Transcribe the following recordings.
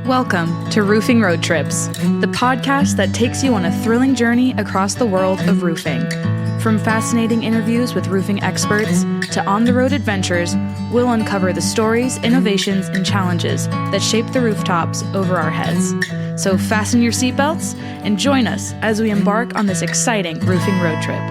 Welcome to Roofing Road Trips, the podcast that takes you on a thrilling journey across the world of roofing. From fascinating interviews with roofing experts to on-the-road adventures, we'll uncover the stories, innovations, and challenges that shape the rooftops over our heads. So fasten your seatbelts and join us as we embark on this exciting roofing road trip.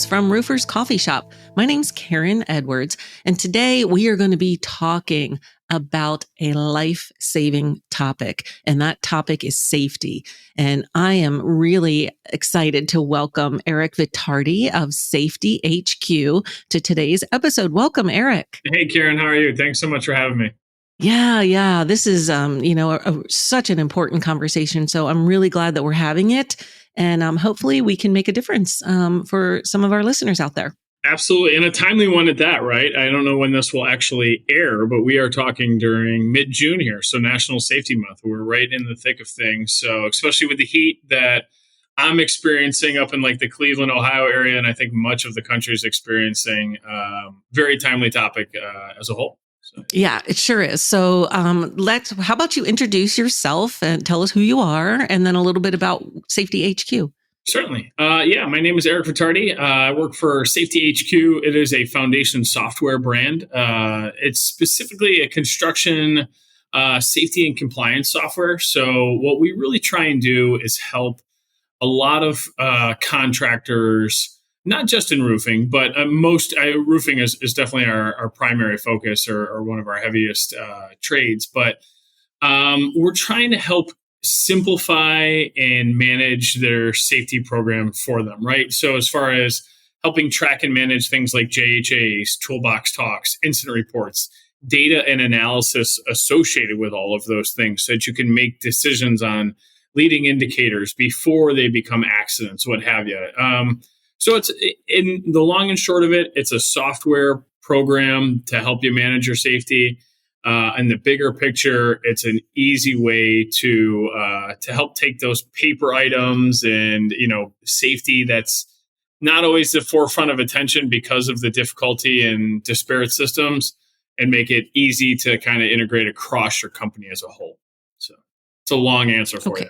From Roofers Coffee Shop. My name's Karen Edwards, and today we are going to be talking about a life-saving topic, and that topic is safety. And I am really excited to welcome Eric Vittardi of SafetyHQ to today's episode. Welcome, Eric. Hey, Karen, how are you? Thanks so much for having me. Yeah. This is, such an important conversation. So I'm really glad that we're having it. And hopefully we can make a difference for some of our listeners out there. Absolutely. And a timely one at that, right? I don't know when this will actually air, but we are talking during mid-June here. So National Safety Month. We're right in the thick of things. So especially with the heat that I'm experiencing up in like the Cleveland, Ohio area, and I think much of the country is experiencing, very timely topic as a whole. So. Yeah, it sure is. So how about you introduce yourself and tell us who you are and then a little bit about SafetyHQ. Certainly. My name is Eric Vittardi. I work for SafetyHQ. It is a foundation software brand. It's specifically a construction safety and compliance software. So what we really try and do is help a lot of contractors, not just in roofing, but roofing is definitely our primary focus or one of our heaviest trades. But we're trying to help simplify and manage their safety program for them, right? So as far as helping track and manage things like JHAs, toolbox talks, incident reports, data and analysis associated with all of those things so that you can make decisions on leading indicators before they become accidents, what have you. So it's in the long and short of it, it's a software program to help you manage your safety. In the bigger picture, it's an easy way to help take those paper items and safety that's not always the forefront of attention because of the difficulty in disparate systems, and make it easy to kind of integrate across your company as a whole. So it's a long answer for you.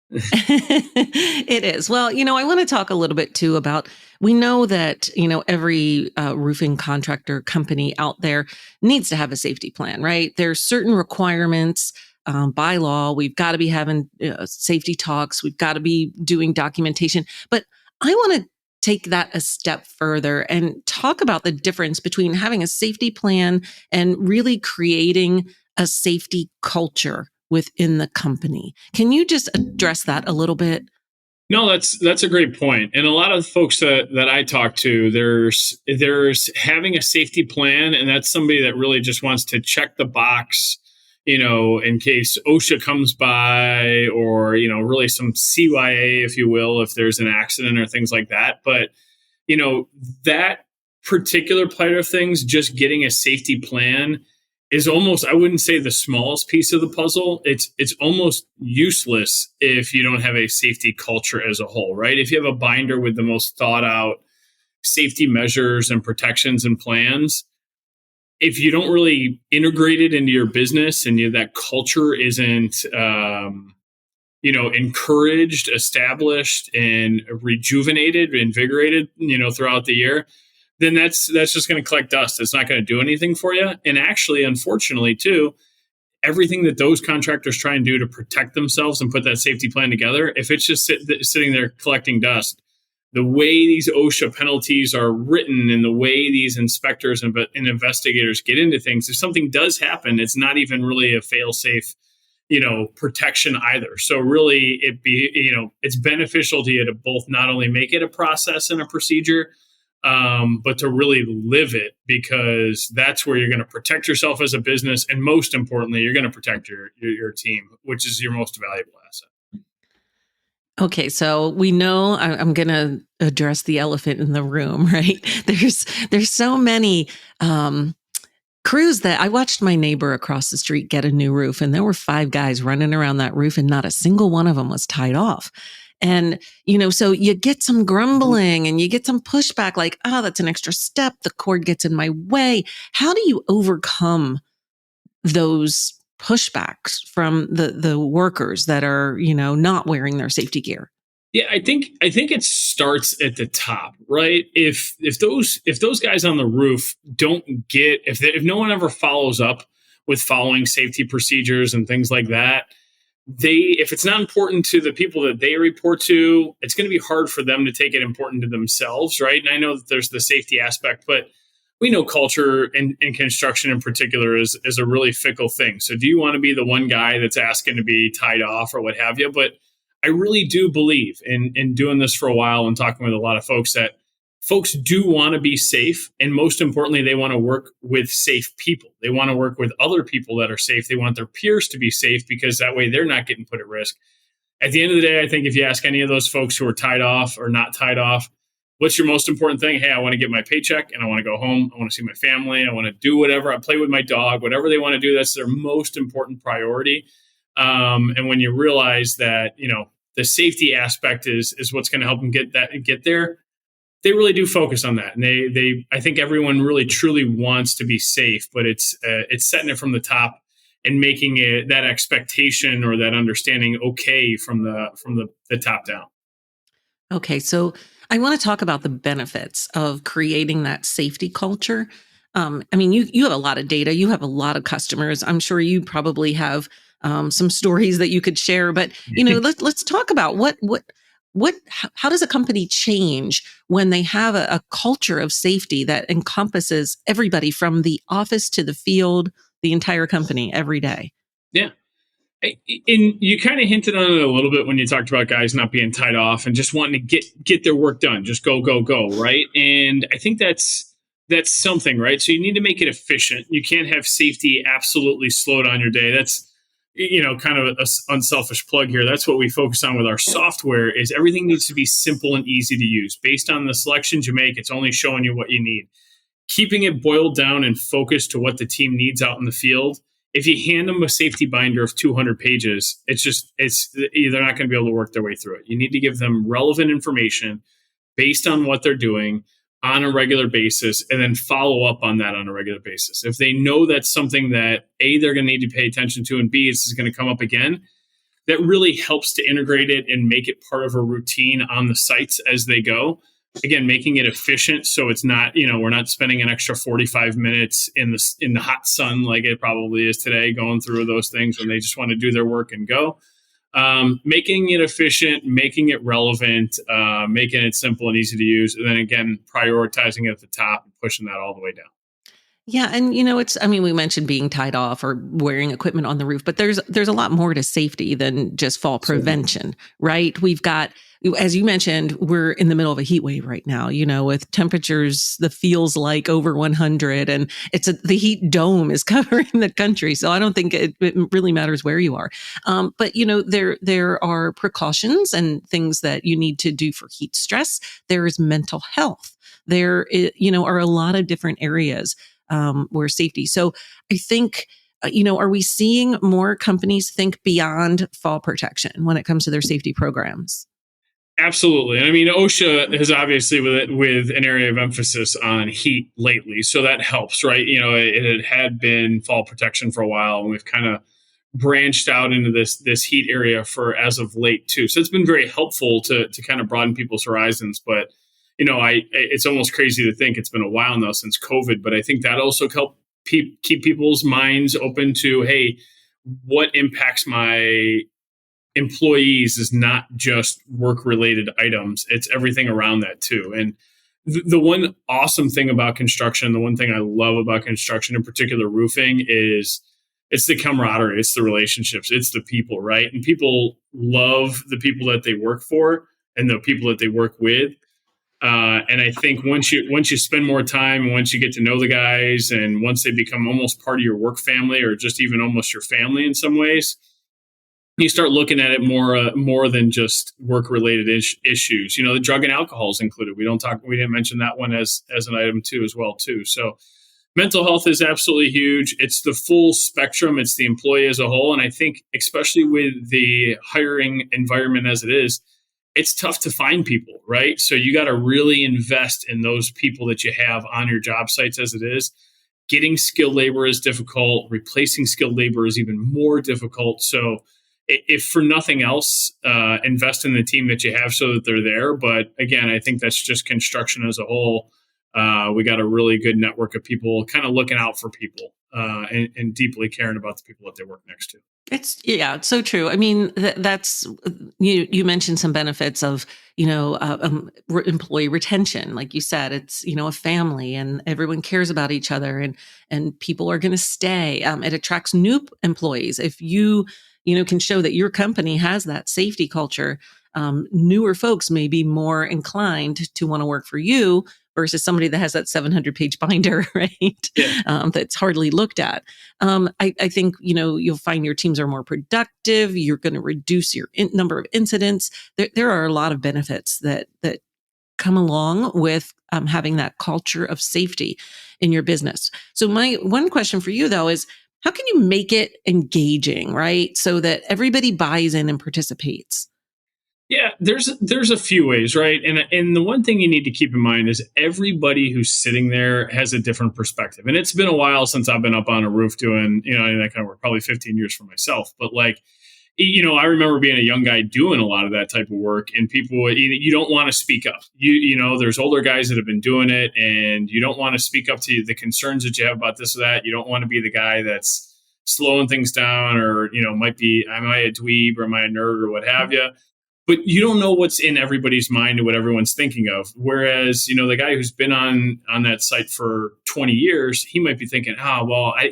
It is. Well, I want to talk a little bit too about, we know that, every roofing contractor company out there needs to have a safety plan, right? There's certain requirements by law. We've got to be having safety talks. We've got to be doing documentation. But I want to take that a step further and talk about the difference between having a safety plan and really creating a safety culture within the company. Can you just address that a little bit? No, that's a great point. And a lot of folks that I talk to, there's having a safety plan, and that's somebody that really just wants to check the box, in case OSHA comes by, or really some CYA, if you will, if there's an accident or things like that. But that particular part of things, just getting a safety plan is almost, I wouldn't say the smallest piece of the puzzle. It's almost useless if you don't have a safety culture as a whole, right? If you have a binder with the most thought out safety measures and protections and plans, if you don't really integrate it into your business and that culture isn't, encouraged, established, and rejuvenated, invigorated, throughout the year, then that's just going to collect dust. It's not going to do anything for you. And actually, unfortunately, too, everything that those contractors try and do to protect themselves and put that safety plan together, if it's just sitting there collecting dust, the way these OSHA penalties are written and the way these inspectors and investigators get into things, if something does happen, it's not even really a fail-safe, protection either. So really, it's beneficial to you to both not only make it a process and a procedure, but to really live it, because that's where you're going to protect yourself as a business. And most importantly, you're going to protect your team, which is your most valuable asset. Okay, so we know I'm going to address the elephant in the room, right? There's so many crews that I watched my neighbor across the street get a new roof, and there were 5 guys running around that roof, and not a single one of them was tied off. And, so you get some grumbling and you get some pushback like, that's an extra step. The cord gets in my way. How do you overcome those pushbacks from the workers that are, not wearing their safety gear? Yeah, I think it starts at the top, right? If those guys on the roof don't get, if no one ever follows up with following safety procedures and things like that, if it's not important to the people that they report to, it's going to be hard for them to take it important to themselves, right? And I know that there's the safety aspect, but we know culture in construction in particular is a really fickle thing. So do you want to be the one guy that's asking to be tied off or what have you? But I really do believe in doing this for a while and talking with a lot of folks that folks do want to be safe. And most importantly, they want to work with safe people. They want to work with other people that are safe. They want their peers to be safe because that way they're not getting put at risk. At the end of the day, I think if you ask any of those folks who are tied off or not tied off, what's your most important thing? Hey, I want to get my paycheck and I want to go home. I want to see my family. I want to do whatever. I play with my dog, whatever they want to do. That's their most important priority. And when you realize that, the safety aspect is what's going to help them get there, they really do focus on that. And I think everyone really truly wants to be safe, but it's setting it from the top and making it that expectation or that understanding okay from the top down. Okay, so I want to talk about the benefits of creating that safety culture. You have a lot of data, you have a lot of customers. I'm sure you probably have some stories that you could share, but let's talk about how does a company change when they have a culture of safety that encompasses everybody from the office to the field, the entire company every day? Yeah. And you kind of hinted on it a little bit when you talked about guys not being tied off and just wanting to get their work done, just go, right? And I think that's something, right? So you need to make it efficient. You can't have safety absolutely slow down your day. That's, kind of an unselfish plug here. That's what we focus on with our software is everything needs to be simple and easy to use. Based on the selections you make, it's only showing you what you need. Keeping it boiled down and focused to what the team needs out in the field. If you hand them a safety binder of 200 pages, they're not going to be able to work their way through it. You need to give them relevant information based on what they're doing on a regular basis, and then follow up on that on a regular basis. If they know that's something that A, they're going to need to pay attention to, and B, this is going to come up again, that really helps to integrate it and make it part of a routine on the sites as they go. Again, making it efficient so it's not, we're not spending an extra 45 minutes in the hot sun like it probably is today going through those things when they just want to do their work and go. Making it efficient, making it relevant, making it simple and easy to use, and then again, prioritizing it at the top and pushing that all the way down. Yeah. And, we mentioned being tied off or wearing equipment on the roof, but there's a lot more to safety than just fall prevention, right? We've got, as you mentioned, we're in the middle of a heat wave right now, with temperatures that feels like over 100, and the heat dome is covering the country. So I don't think it really matters where you are. But there are precautions and things that you need to do for heat stress. There is mental health. There are a lot of different areas where safety. So I think, are we seeing more companies think beyond fall protection when it comes to their safety programs? Absolutely. OSHA has obviously with an area of emphasis on heat lately. So that helps, right? It had been fall protection for a while, and we've kind of branched out into this heat area for as of late too. So it's been very helpful to kind of broaden people's horizons. But, it's almost crazy to think it's been a while now since COVID, but I think that also helped keep people's minds open to, hey, what impacts my employees is not just work-related items. It's everything around that too. And the one awesome thing about construction, the one thing I love about construction, in particular roofing, is it's the camaraderie, it's the relationships, it's the people, right? And people love the people that they work for and the people that they work with. And I think once you spend more time, and once you get to know the guys, and once they become almost part of your work family, or just even almost your family in some ways, you start looking at it more than just work-related issues. The drug and alcohol is included. We didn't mention that one as an item too, as well too. So mental health is absolutely huge. It's the full spectrum. It's the employee as a whole. And I think especially with the hiring environment as it is, it's tough to find people, right? So you got to really invest in those people that you have on your job sites as it is. getting skilled labor is difficult. Replacing skilled labor is even more difficult. So if for nothing else, invest in the team that you have so that they're there. But again, I think that's just construction as a whole. We got a really good network of people kind of looking out for people and deeply caring about the people that they work next to. It's so true. I mean, that's you mentioned some benefits of employee retention, like you said. It's a family, and everyone cares about each other, and people are going to stay. It attracts new employees if you can show that your company has that safety culture. Newer folks may be more inclined to want to work for you versus somebody that has that 700-page binder, right? Yeah. That's hardly looked at. I think, you'll find your teams are more productive. You're going to reduce your number of incidents. There are a lot of benefits that come along with having that culture of safety in your business. So my one question for you, though, is how can you make it engaging, right? So that everybody buys in and participates. Yeah, there's a few ways, right? And the one thing you need to keep in mind is everybody who's sitting there has a different perspective. And it's been a while since I've been up on a roof doing, that kind of work, probably 15 years for myself. But I remember being a young guy doing a lot of that type of work, and people, you don't want to speak up. There's older guys that have been doing it, and you don't want to speak up to the concerns that you have about this or that. You don't want to be the guy that's slowing things down, or, am I a dweeb, or am I a nerd, or what have you? But you don't know what's in everybody's mind and what everyone's thinking of. Whereas, the guy who's been on that site for 20 years, he might be thinking,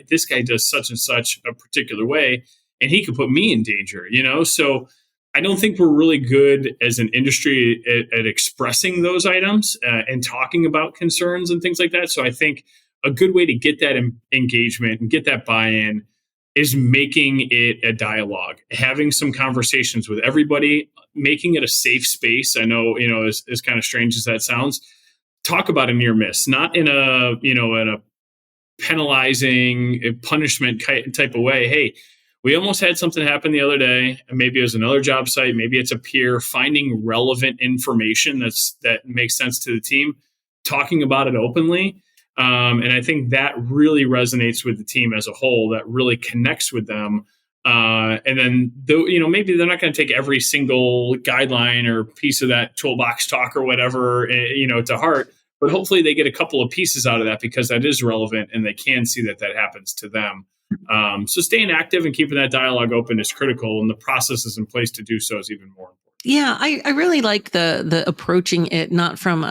this guy does such and such a particular way, and he could put me in danger, So I don't think we're really good as an industry at expressing those items and talking about concerns and things like that. So I think a good way to get that engagement and get that buy-in is making it a dialogue, having some conversations with everybody, making it a safe space. I know, as kind of strange as that sounds, talk about a near miss, not in a penalizing punishment type of way. Hey, we almost had something happen the other day, and maybe it was another job site, maybe it's a peer, finding relevant information that makes sense to the team, talking about it openly. And I think that really resonates with the team as a whole, that really connects with them. And then, maybe they're not going to take every single guideline or piece of that toolbox talk or whatever, to heart. But hopefully they get a couple of pieces out of that because that is relevant and they can see that happens to them. So staying active and keeping that dialogue open is critical, and the processes in place to do so is even more important. Yeah, I really like the approaching it not from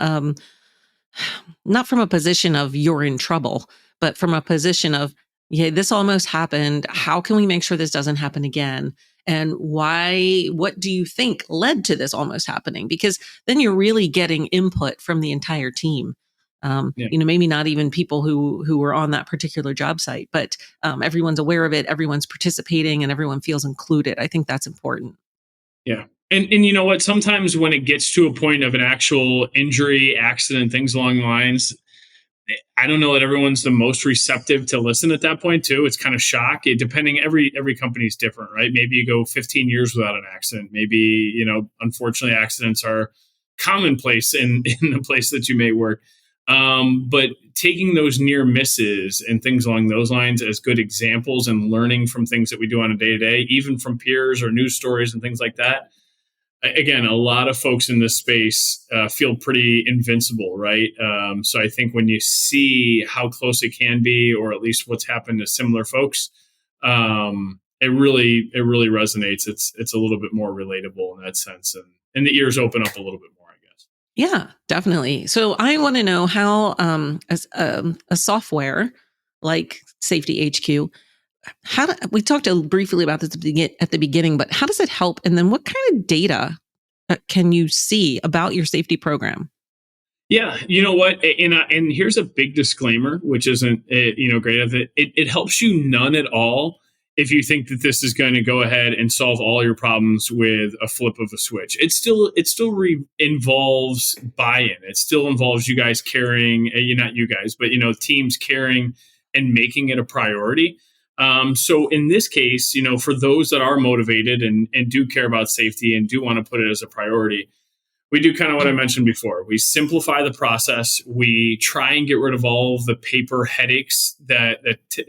a position of you're in trouble, but from a position of, this almost happened. How can we make sure this doesn't happen again? And why? What do you think led to this almost happening? Because then you're really getting input from the entire team. Maybe not even people who were on that particular job site, but everyone's aware of it, everyone's participating, and everyone feels included. I think that's important. Yeah. And you know what? Sometimes when it gets to a point of an actual injury, accident, things along the lines, I don't know that everyone's the most receptive to listen at that point too. It's kind of shock. Depending, every company's different, right? Maybe you go 15 years without an accident. Maybe, unfortunately accidents are commonplace in the place that you may work. But taking those near misses and things along those lines as good examples and learning from things that we do on a day-to-day, even from peers or news stories and things like that. Again, a lot of folks in this space feel pretty invincible, right? So I think when you see how close it can be, or at least what's happened to similar folks, it really resonates. It's a little bit more relatable in that sense, and the ears open up a little bit more, I guess. Yeah, definitely. So I want to know how as a software like SafetyHQ, we talked briefly about this at the beginning, but how does it help? And then what kind of data can you see about your safety program? Yeah, you know what? And here's a big disclaimer, which isn't great. It helps you none at all if you think that this is going to go ahead and solve all your problems with a flip of a switch. It still involves buy-in. It still involves you guys caring, not you guys, but teams caring and making it a priority. So in this case, for those that are motivated and do care about safety and do want to put it as a priority, we do kind of what I mentioned before. We simplify the process. We try and get rid of all of the paper headaches that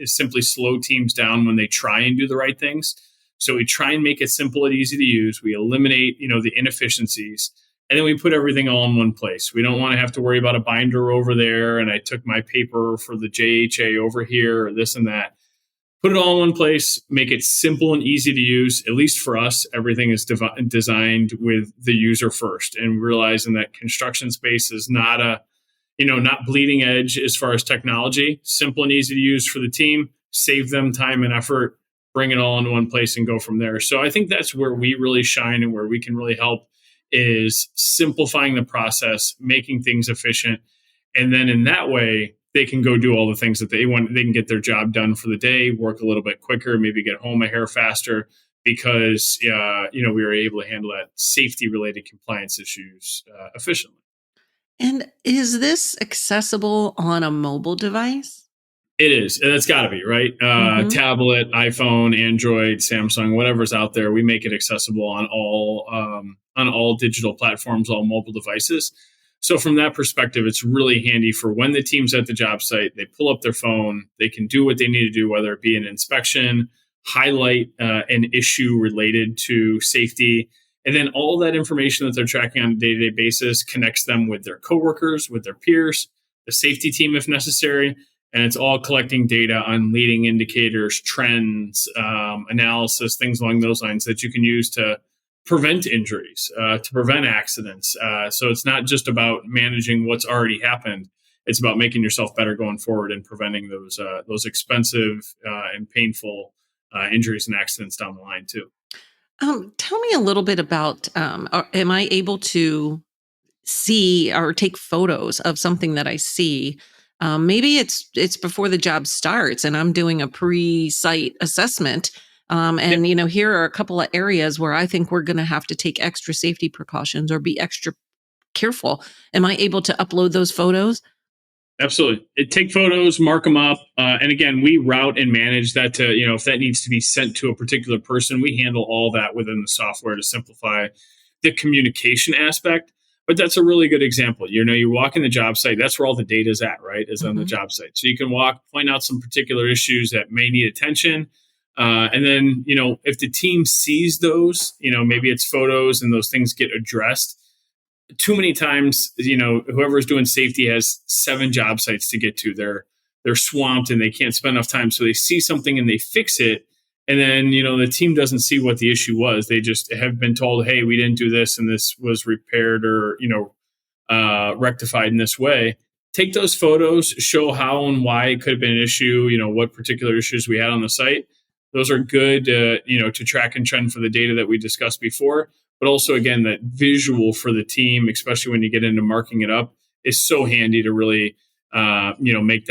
simply slow teams down when they try and do the right things. So we try and make it simple and easy to use. We eliminate, the inefficiencies, and then we put everything all in one place. We don't want to have to worry about a binder over there, and I took my paper for the JHA over here, or this and that. Put it all in one place, make it simple and easy to use. At least for us, everything is designed with the user first, and realizing that construction space is not not bleeding edge as far as technology. Simple and easy to use for the team, save them time and effort, bring it all in one place and go from there. So I think that's where we really shine and where we can really help is simplifying the process, making things efficient. And then in that way, they can go do all the things that they want. They can get their job done for the day, work a little bit quicker, maybe get home a hair faster because, we were able to handle that safety related compliance issues efficiently. And is this accessible on a mobile device? It is. And it's got to be, right? Tablet, iPhone, Android, Samsung, whatever's out there. We make it accessible on all digital platforms, all mobile devices. So from that perspective, it's really handy for when the team's at the job site, they pull up their phone, they can do what they need to do, whether it be an inspection, highlight an issue related to safety, and then all that information that they're tracking on a day-to-day basis connects them with their coworkers, with their peers, the safety team if necessary. And it's all collecting data on leading indicators, trends, analysis, things along those lines that you can use to prevent injuries, to prevent accidents. So it's not just about managing what's already happened. It's about making yourself better going forward and preventing those expensive and painful injuries and accidents down the line too. Tell me a little bit about, am I able to see or take photos of something that I see? Maybe it's before the job starts and I'm doing a pre-site assessment. Here are a couple of areas where I think we're going to have to take extra safety precautions or be extra careful. Am I able to upload those photos? Absolutely. Take photos, mark them up. And again, we route and manage that to, if that needs to be sent to a particular person, we handle all that within the software to simplify the communication aspect. But that's a really good example. You walk in the job site, that's where all the data is at, right? Is on the job site. So you can point out some particular issues that may need attention. And then, if the team sees those, maybe it's photos and those things get addressed. Too many times, whoever's doing safety has 7 job sites to get to. They're swamped and they can't spend enough time. So they see something and they fix it. And then, the team doesn't see what the issue was. They just have been told, hey, we didn't do this and this was repaired or, rectified in this way. Take those photos, show how and why it could have been an issue, what particular issues we had on the site. Those are good, to track and trend for the data that we discussed before. But also, again, that visual for the team, especially when you get into marking it up, is so handy to really, make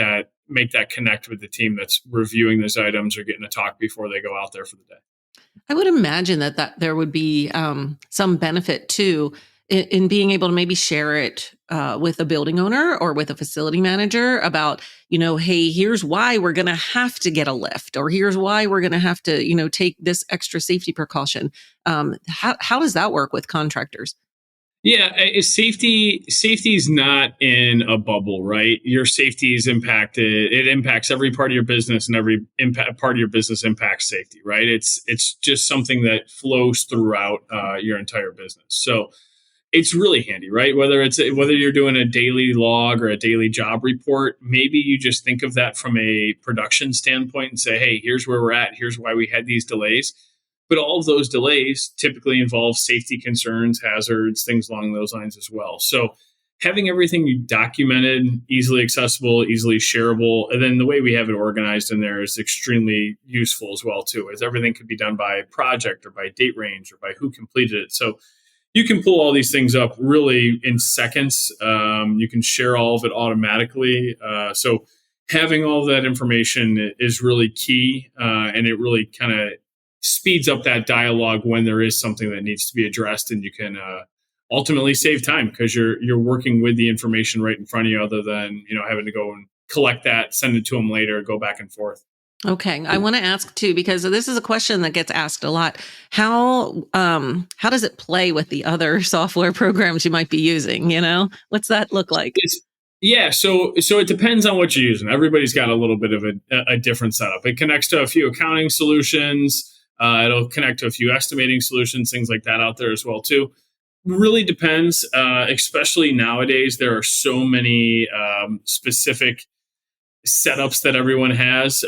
that connect with the team that's reviewing those items or getting a talk before they go out there for the day. I would imagine that there would be some benefit too in being able to maybe share it with a building owner or with a facility manager about, hey, here's why we're going to have to get a lift, or here's why we're going to have to, take this extra safety precaution. How does that work with contractors? Yeah, safety is not in a bubble, right? Your safety is impacted. It impacts every part of your business, and every part of your business impacts safety, right? It's just something that flows throughout your entire business. So it's really handy, right? Whether you're doing a daily log or a daily job report, maybe you just think of that from a production standpoint and say, hey, here's where we're at. Here's why we had these delays. But all of those delays typically involve safety concerns, hazards, things along those lines as well. So having everything documented, easily accessible, easily shareable, and then the way we have it organized in there is extremely useful as well, too, as everything could be done by project or by date range or by who completed it. So you can pull all these things up really in seconds. You can share all of it automatically. So having all of that information is really key, and it really kind of speeds up that dialogue when there is something that needs to be addressed, and you can ultimately save time because you're working with the information right in front of you, other than having to go and collect that, send it to them later, go back and forth. Okay. I want to ask too, because this is a question that gets asked a lot. How does it play with the other software programs you might be using? What's that look like? Yeah, so it depends on what you're using. Everybody's got a little bit of a different setup. It connects to a few accounting solutions. It'll connect to a few estimating solutions, things like that out there as well too. Really depends. Especially nowadays, there are so many specific setups that everyone has.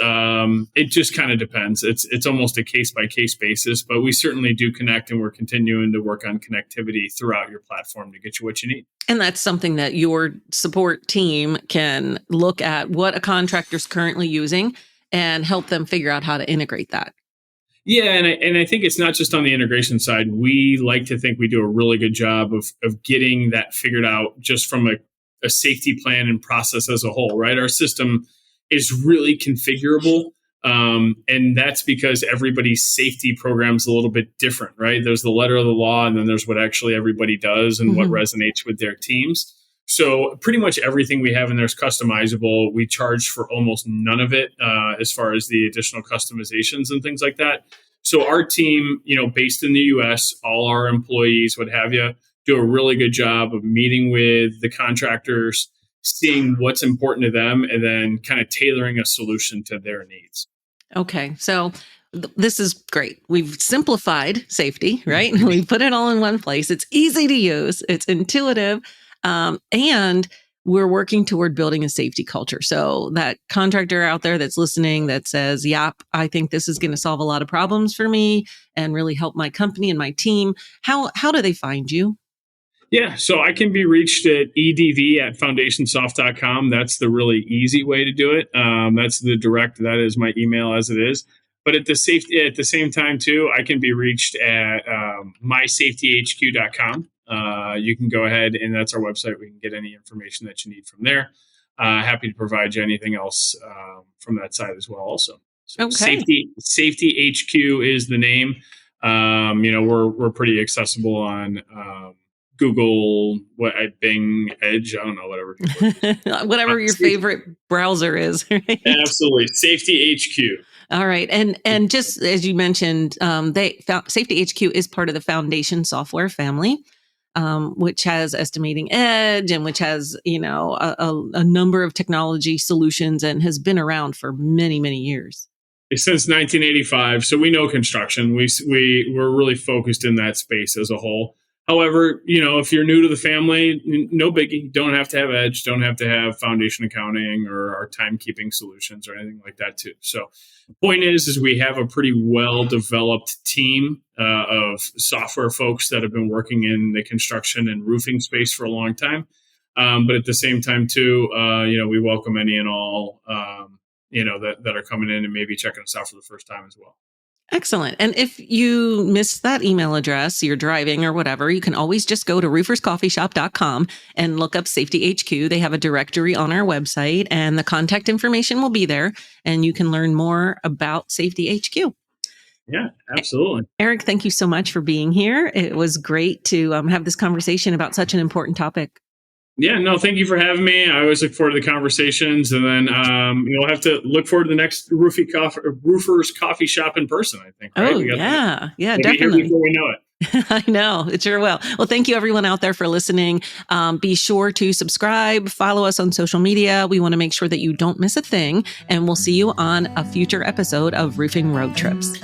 It just kind of depends. It's almost a case by case basis, but we certainly do connect, and we're continuing to work on connectivity throughout your platform to get you what you need. And that's something that your support team can look at what a contractor's currently using and help them figure out how to integrate that. Yeah, and I think it's not just on the integration side. We like to think we do a really good job of getting that figured out just from a safety plan and process as a whole, right? Our system is really configurable. And that's because everybody's safety program's a little bit different, right? There's the letter of the law, and then there's what actually everybody does and what resonates with their teams. So pretty much everything we have in there is customizable. We charge for almost none of it as far as the additional customizations and things like that. So our team, based in the US, all our employees, what have you, do a really good job of meeting with the contractors, seeing what's important to them, and then kind of tailoring a solution to their needs. Okay. So this is great. We've simplified safety, right? We put it all in one place. It's easy to use. It's intuitive. And we're working toward building a safety culture. So that contractor out there that's listening that says, yep, I think this is going to solve a lot of problems for me and really help my company and my team. How do they find you? Yeah, so I can be reached at edv@foundationsoft.com. That's the really easy way to do it. That's the direct. That is my email as it is. But at the same time too, I can be reached at mysafetyhq.com. You can go ahead, and that's our website. We can get any information that you need from there. Happy to provide you anything else from that side as well. Also, so okay. SafetyHQ is the name. We're pretty accessible on Google, Bing, Edge. I don't know, whatever. Whatever your favorite browser is. Right? Absolutely, SafetyHQ. All right, and just as you mentioned, SafetyHQ is part of the Foundation software family, which has Estimating Edge and which has a number of technology solutions and has been around for many, many years. Since 1985, so we know construction. We're really focused in that space as a whole. However, if you're new to the family, no biggie. Don't have to have Edge. Don't have to have foundation accounting or our timekeeping solutions or anything like that too. So, point is we have a pretty well-developed team of software folks that have been working in the construction and roofing space for a long time. But at the same time too, we welcome any and all that are coming in and maybe checking us out for the first time as well. Excellent. And if you missed that email address, you're driving or whatever, you can always just go to rooferscoffeeshop.com and look up SafetyHQ. They have a directory on our website and the contact information will be there and you can learn more about SafetyHQ. Yeah, absolutely. Eric, thank you so much for being here. It was great to have this conversation about such an important topic. Yeah, no, thank you for having me. I always look forward to the conversations, and then you'll have to look forward to the next Roofers Coffee Shop in person, I think. Right? Oh, yeah, we'll definitely. Be here before we know it. I know, it sure will. Well, thank you everyone out there for listening. Be sure to subscribe, follow us on social media. We want to make sure that you don't miss a thing, and we'll see you on a future episode of Roofing Road Trips.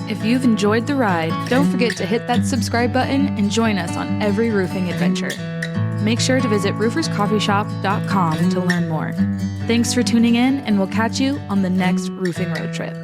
If you've enjoyed the ride, don't forget to hit that subscribe button and join us on every roofing adventure. Make sure to visit rooferscoffeeshop.com to learn more. Thanks for tuning in, and we'll catch you on the next roofing road trip.